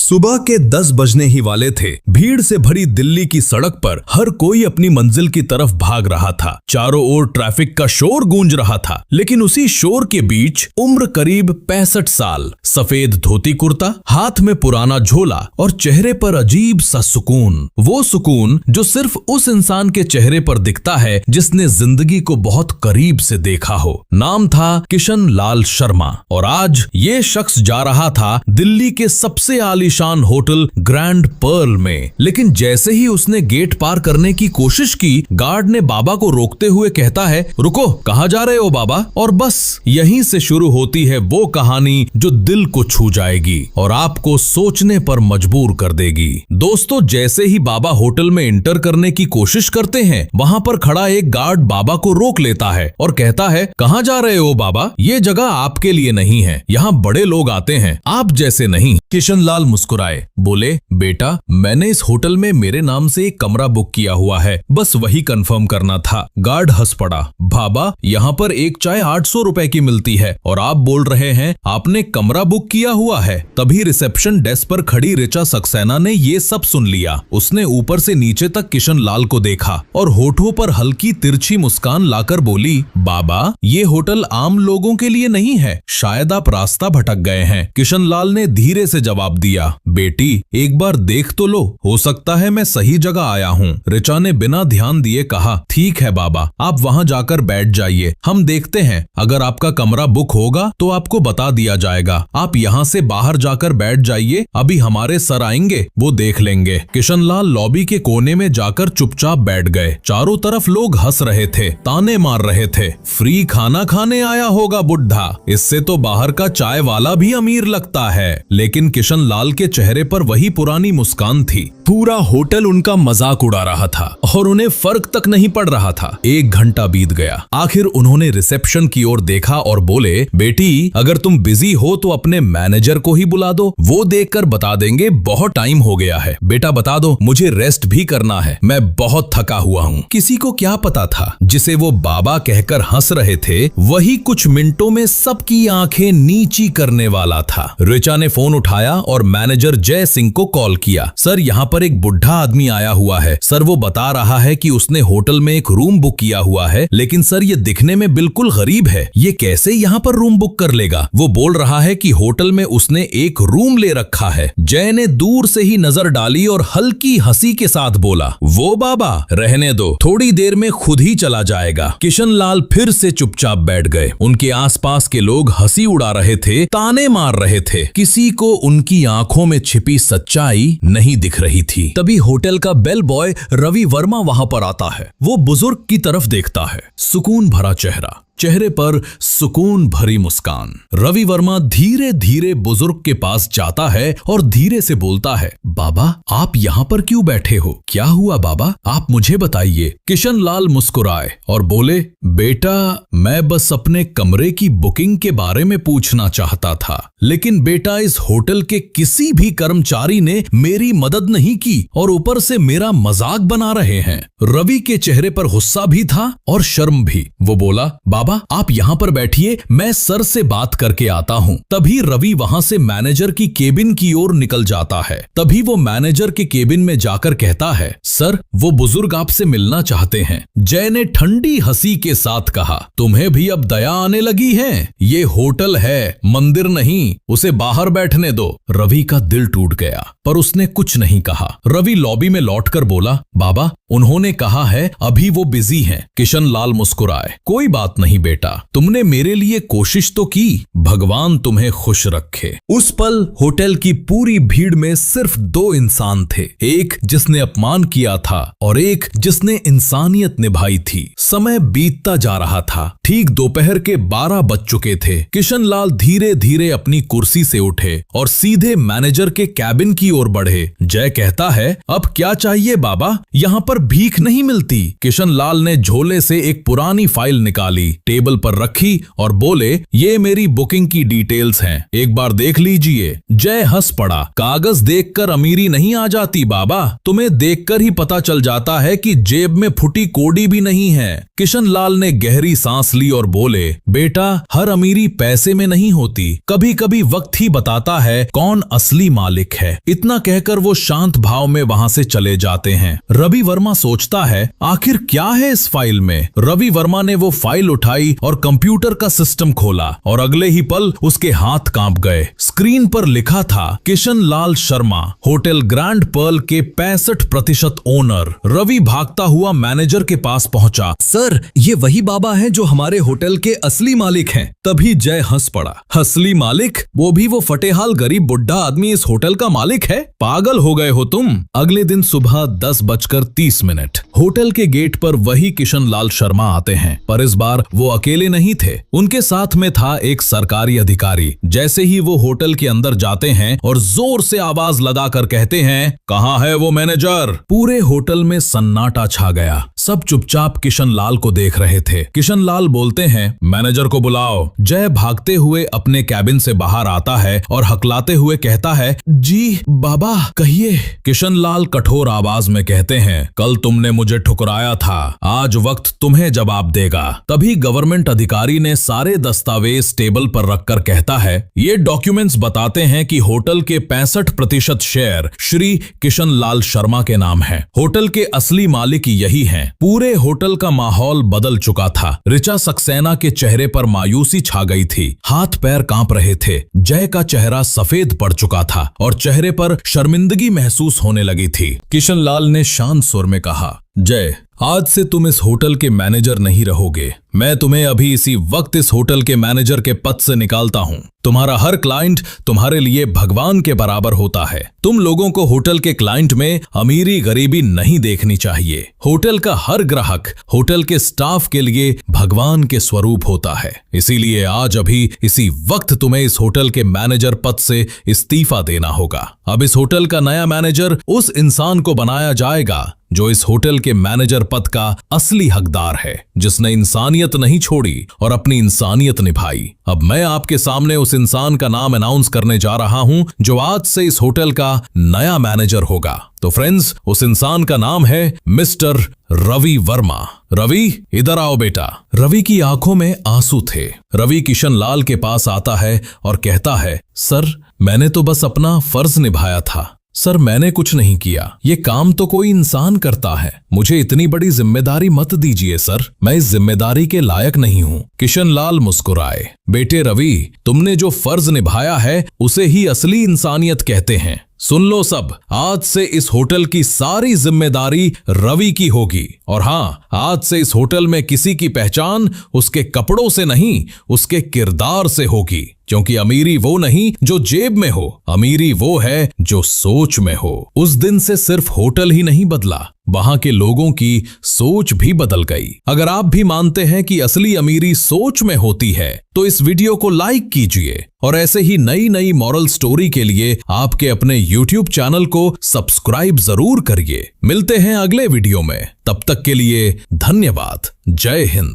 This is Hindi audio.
सुबह के 10 बजने ही वाले थे। भीड़ से भरी दिल्ली की सड़क पर हर कोई अपनी मंजिल की तरफ भाग रहा था। चारों ओर ट्रैफिक का शोर गूंज रहा था, लेकिन उसी शोर के बीच उम्र करीब 65 साल, सफेद धोती कुर्ता, हाथ में पुराना झोला और चेहरे पर अजीब सा सुकून। वो सुकून जो सिर्फ उस इंसान के चेहरे पर दिखता है जिसने जिंदगी को बहुत करीब से देखा हो। नाम था किशन लाल शर्मा और आज ये शख्स जा रहा था दिल्ली के सबसे आलीशान होटल ग्रैंड पर्ल में। लेकिन जैसे ही उसने गेट पार करने की कोशिश की, गार्ड ने बाबा को रोकते हुए कहता है, रुको, कहाँ जा रहे हो बाबा? और बस यहीं से शुरू होती है वो कहानी जो दिल को छू जाएगी और आपको सोचने पर मजबूर कर देगी। दोस्तों, जैसे ही बाबा होटल में एंटर करने की कोशिश करते हैं, वहाँ पर खड़ा एक गार्ड बाबा को रोक लेता है और कहता है, कहाँ जा रहे हो बाबा? ये जगह आपके लिए नहीं है, यहाँ बड़े लोग आते हैं, आप जैसे नहीं। किशन लाल मुस्कुराए, बोले, बेटा, मैंने इस होटल में मेरे नाम से एक कमरा बुक किया हुआ है, बस वही कंफर्म करना था। गार्ड हंस पड़ा, बाबा, यहाँ पर एक चाय 800 रुपए की मिलती है और आप बोल रहे हैं आपने कमरा बुक किया हुआ है। तभी रिसेप्शन डेस्क पर खड़ी ऋचा सक्सेना ने ये सब सुन लिया। उसने ऊपर से नीचे तक किशन लाल को देखा और होठों पर हल्की तिरछी मुस्कान लाकर बोली, बाबा, ये होटल आम लोगों के लिए नहीं है, शायद आप रास्ता भटक गए हैं। किशन लाल ने धीरे से जवाब दिया, बेटी, एक बार देख तो लो, हो सकता है मैं सही जगह आया हूँ। ऋचा ने बिना ध्यान दिए कहा, ठीक है बाबा, आप वहाँ जाकर बैठ जाइए, हम देखते हैं, अगर आपका कमरा बुक होगा तो आपको बता दिया जाएगा। आप यहाँ से बाहर जाकर बैठ जाइए, अभी हमारे सर आएंगे, वो देख लेंगे। किशन लाल लॉबी के कोने में जाकर चुपचाप बैठ गए। चारों तरफ लोग हंस रहे थे, ताने मार रहे थे, फ्री खाना खाने आया होगा बुढ़ा, इससे तो बाहर का चाय वाला भी अमीर लगता है। लेकिन किशन लाल के चेहरे पर वही पुरानी मुस्कान थी। पूरा होटल उनका मजाक उड़ा रहा था और उन्हें फर्क तक नहीं पड़ रहा था। 1 घंटा बीत गया। आखिर उन्होंने रिसेप्शन की ओर देखा और बोले, बेटी, अगर तुम बिजी हो तो अपने मैनेजर को ही बुला दो, वो देखकर बता देंगे बहुत टाइम हो गया है। बेटा बता दो, मुझे रेस्ट भी करना है, मैं बहुत थका हुआ हूँ। किसी को क्या पता था, जिसे वो बाबा कहकर हंस रहे थे, वही कुछ मिनटों में सबकी आंखें नीची करने वाला था। ऋचा ने फोन उठाया और मैनेजर जय सिंह को कॉल किया। सर, यहाँ पर एक बुढ़ा आदमी आया हुआ है। सर, वो बता रहा है कि उसने होटल में एक रूम बुक किया हुआ है, लेकिन सर ये दिखने में बिल्कुल गरीब है, ये कैसे यहाँ पर रूम बुक कर लेगा? वो बोल रहा है कि होटल में उसने एक रूम ले रखा है। जय ने दूर से ही नजर डाली और हल्की हंसी के साथ बोला, वो बाबा, रहने दो, थोड़ी देर में खुद ही चला जाएगा। किशन लाल फिर से चुपचाप बैठ गए। उनके आसपास के लोग हंसी उड़ा रहे थे, ताने मार रहे थे, किसी को उनकी आंखों में छिपी सच्चाई नहीं दिख रही थी। तभी होटल का बेल बॉय रवि वर्मा वहां पर आता है। वो बुजुर्ग की तरफ देखता है, सुकून भरा चेहरा, चेहरे पर सुकून भरी मुस्कान। रवि वर्मा धीरे धीरे बुजुर्ग के पास जाता है और धीरे से बोलता है, बाबा, आप यहाँ पर क्यों बैठे हो? क्या हुआ बाबा, आप मुझे बताइए। किशन लाल मुस्कुराए और बोले, बेटा, मैं बस अपने कमरे की बुकिंग के बारे में पूछना चाहता था, लेकिन बेटा, इस होटल के किसी भी कर्मचारी ने मेरी मदद नहीं की और ऊपर से मेरा मजाक बना रहे हैं। रवि के चेहरे पर गुस्सा भी था और शर्म भी। वो बोला, बाबा, आप यहाँ पर बैठिए, मैं सर से बात करके आता हूँ। तभी रवि वहाँ से मैनेजर की केबिन की ओर निकल जाता है। तभी वो मैनेजर के केबिन में जाकर कहता है, सर, वो बुजुर्ग आपसे मिलना चाहते हैं। जय ने ठंडी हंसी के साथ कहा, तुम्हें भी अब दया आने लगी है? ये होटल है, मंदिर नहीं, उसे बाहर बैठने दो। रवि का दिल टूट गया, पर उसने कुछ नहीं कहा। रवि लॉबी में लौटकर बोला, बाबा, उन्होंने कहा है अभी वो बिजी हैं। किशन लाल मुस्कुराए, कोई बात नहीं बेटा, तुमने मेरे लिए कोशिश तो की, भगवान तुम्हें खुश रखे। उस पल होटल की पूरी भीड़ में सिर्फ 2 इंसान थे, एक जिसने अपमान किया था और एक जिसने इंसानियत निभाई थी। समय बीतता जा रहा था। ठीक दोपहर के 12 बज चुके थे। किशन लाल धीरे धीरे अपनी कुर्सी से उठे और सीधे मैनेजर के कैबिन की ओर बढ़े। जय कहता है, अब क्या चाहिए बाबा? यहाँ पर भीख नहीं मिलती। किशन लाल ने झोले से एक पुरानी फाइल निकाली टेबल पर रखी और बोले, ये मेरी बुकिंग की डिटेल्स हैं, एक बार देख लीजिए। जय हंस पड़ा, कागज देखकर अमीरी नहीं आ जाती बाबा, तुम्हें देखकर ही पता चल जाता है कि जेब में फुटी कोड़ी भी नहीं है। किशनलाल ने गहरी सांस ली और बोले, बेटा हर अमीरी पैसे में नहीं होती, कभी कभी वक्त ही बताता है कौन असली मालिक है। इतना कहकर वो शांत भाव में वहां से चले जाते हैं। रवि वर्मा सोचता है, आखिर क्या है इस फाइल में। रवि वर्मा ने वो फाइल उठाई और कंप्यूटर का सिस्टम खोला और अगले ही पल उसके हाथ कांप गए। स्क्रीन पर लिखा था, Kishanlal Sharma, hotel Grand Pearl के 65% ओनर। रवि भागता हुआ मैनेजर के पास पहुंचा। सर, ये वही बाबा हैं जो हमारे होटल के असली मालिक हैं। तभी जय हंस पड़ा, असली मालिक? वो भी वो फटेहाल गरीब बुढ़ा आदमी इस होटल का मालिक है? पागल हो गए हो तुम। अगले दिन सुबह 10:30 होटल के गेट पर वही किशनलाल शर्मा आते हैं, पर इस बार वो अकेले नहीं थे, उनके साथ में था एक सरकारी अधिकारी। जैसे ही वो होटल के अंदर जाते हैं और जोर से आवाज लगाकर कहते हैं, कहाँ है वो मैनेजर? पूरे होटल में सन्नाटा छा गया। सब चुपचाप किशनलाल को देख रहे थे। किशनलाल बोलते हैं, मैनेजर को बुलाओ। जय भागते हुए अपने कैबिन से बाहर आता है और हकलाते हुए कहता है, जी बाबा कहिए। किशनलाल कठोर आवाज में कहते हैं, कल तुमने मुझे ठुकराया था, आज वक्त तुम्हें जवाब देगा। तभी गवर्नमेंट अधिकारी ने सारे दस्तावेज टेबल पर रखकर कहता है, ये डॉक्यूमेंट्स बताते हैं कि होटल के 65% शेयर श्री किशनलाल शर्मा के नाम है। होटल के असली मालिक यही हैं। पूरे होटल का माहौल बदल चुका था। ऋचा सक्सेना के चेहरे पर मायूसी छा गई थी, हाथ पैर कांप रहे थे। जय का चेहरा सफेद पड़ चुका था और चेहरे पर शर्मिंदगी महसूस होने लगी थी। किशनलाल ने शांत सुर में कहा, जय, आज से तुम इस होटल के मैनेजर नहीं रहोगे। मैं तुम्हें अभी इसी वक्त इस होटल के मैनेजर के पद से निकालता हूं। तुम्हारा हर क्लाइंट तुम्हारे लिए भगवान के बराबर होता है। तुम लोगों को होटल के क्लाइंट में अमीरी गरीबी नहीं देखनी चाहिए। होटल का हर ग्राहक होटल के स्टाफ के लिए भगवान के स्वरूप होता है। इसीलिए आज अभी इसी वक्त तुम्हें इस होटल के मैनेजर पद से इस्तीफा देना होगा। अब इस होटल का नया मैनेजर उस इंसान को बनाया जाएगा जो इस होटल के मैनेजर पद का असली हकदार है, जिसने इंसानियत नहीं छोड़ी और अपनी इंसानियत निभाई। अब मैं आपके सामने उस इंसान का नाम अनाउंस करने जा रहा हूं जो आज से इस होटल का नया मैनेजर होगा। तो फ्रेंड्स, उस इंसान का नाम है मिस्टर रवि वर्मा। रवि, इधर आओ बेटा। रवि की आंखों में आंसू थे। रवि किशनलाल के पास आता है और कहता है, सर, मैंने तो बस अपना फर्ज निभाया था। सर, मैंने कुछ नहीं किया, ये काम तो कोई इंसान करता है। मुझे इतनी बड़ी जिम्मेदारी मत दीजिए सर, मैं इस जिम्मेदारी के लायक नहीं हूँ। किशनलाल मुस्कुराए। बेटे रवि, तुमने जो फर्ज निभाया है उसे ही असली इंसानियत कहते हैं। सुन लो सब, आज से इस होटल की सारी जिम्मेदारी रवि की होगी। और हाँ, आज से इस होटल में किसी की पहचान उसके कपड़ों से नहीं, उसके किरदार से होगी। क्योंकि अमीरी वो नहीं जो जेब में हो, अमीरी वो है जो सोच में हो। उस दिन से सिर्फ होटल ही नहीं बदला, वहां के लोगों की सोच भी बदल गई। अगर आप भी मानते हैं कि असली अमीरी सोच में होती है तो इस वीडियो को लाइक कीजिए और ऐसे ही नई नई मॉरल स्टोरी के लिए आपके अपने YouTube चैनल को सब्सक्राइब जरूर करिए। मिलते हैं अगले वीडियो में, तब तक के लिए धन्यवाद। जय हिंद।